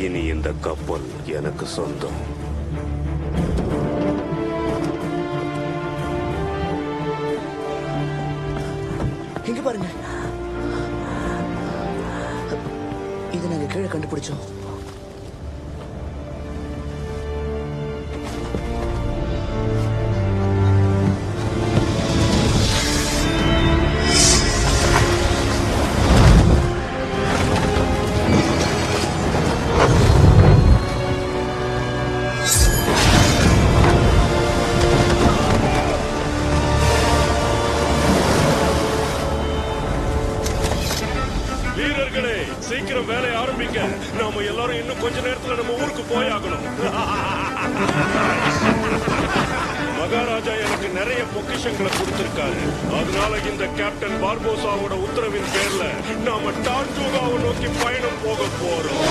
இனி இந்த கப்பல் எனக்கு சொந்தம். இங்க பாருங்க, இதை நாங்க கீழே கண்டுபிடிச்சோம். வீரர்களே, சீக்கிரம் வேலையை ஆரம்பிங்க. நாம எல்லாரும் இன்னும் கொஞ்ச நேரத்துல நம்ம ஊருக்கு போயாகணும். மகாராஜா எனக்கு நிறைய பொக்கிஷங்களை கொடுத்திருக்காரு. அதனால இந்த கேப்டன் பார்போசாவோட உத்தரவின் பேர்ல நாம டார்டூகாவை நோக்கி பயணம் போக போறோம்.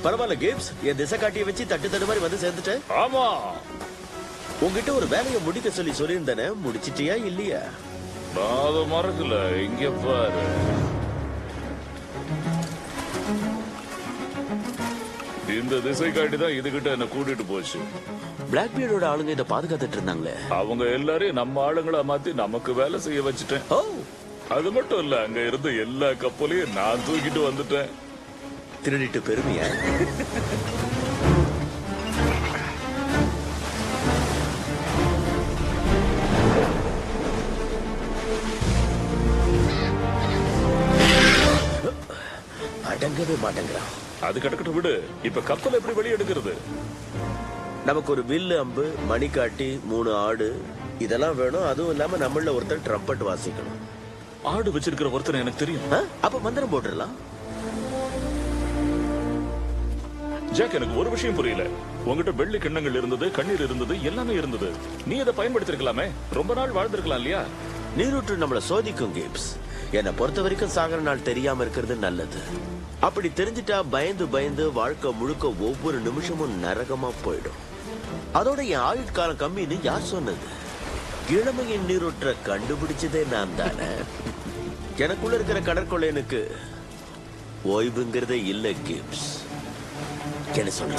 பரவாயில்ல கேப்ஸ், என் திசை காட்டிய வச்சு தட்டு மாதிரி வந்து சேர்ந்துட்டேன். ஆமா, உங்ககிட்ட ஒரு வேலையை முடிக்க சொல்லியிருந்தேனே, முடிச்சிட்டியா இல்லையா? அது மறக்கல. இங்க பாரு, இந்த திசை காட்டி தான் இதுகிட்ட என்ன கூட்டிட்டு போச்சு. பிளாக்பீர்டோட ஆளுங்க இதை பாதுகாத்துட்டு இருந்தாங்களே, அவங்க எல்லாரையும் நம்ம ஆளுங்களா மாத்தி நமக்கு வேலை செய்ய வச்சுட்டேன். ஓ, அது மட்டும் இல்ல, அங்க இருந்த எல்லா கப்பலையும் நான் தூக்கிட்டு வந்துட்டேன். திருடிட்டு பெருமையா? அடங்கவே மாட்டேங்கிறான். அது கிடக்கட்டும் விடு. இப்ப கப்பல் எப்படி வெளியே எடுக்கிறது? நமக்கு ஒரு வில்லு, அம்பு, மணிக்காட்டி, 3 ஆடு இதெல்லாம் வேணும். அதுவும் இல்லாம நம்மள ஒருத்தர் ட்ரம்பட் வாசிக்கணும். ஆடு வச்சிருக்கிற ஒருத்தர் எனக்கு தெரியும். அப்ப மந்திரம் போட்டுடலாம். ஜாக், எனக்கு ஒரு விஷயம் புரியல. உங்ககிட்ட வெள்ளி கிண்ணங்கள் இருந்தது, கண்ணீர் இருந்தது, எல்லாமே இருந்தது. நீ அதை பயன்படுத்திருக்கலாமே. ரொம்ப நாள் வாழ்ந்திருக்கலாம் இல்லையா? நீரூற்று நம்மள சோதிக்கும் கேப்ஸ். என்னை பொறுத்த வரைக்கும் சாகர நாள் தெரியாம இருக்கிறது நல்லது. அப்படி தெரிஞ்சிட்டா பயந்து பயந்து வாழ்க்கை முழுக்க ஒவ்வொரு நிமிஷமும் நரகமா போயிடும். அதோட என் ஆயுட்காலம் கம்மின்னு யார் சொன்னது? இளமையின் நீரூற்ற கண்டுபிடிச்சதே நான் தானே. எனக்குள்ள இருக்கிற கடற்கொள்ளையனுக்கு ஓய்வுங்கிறதே இல்ல கேப்ஸ். என்ன சொல்ற?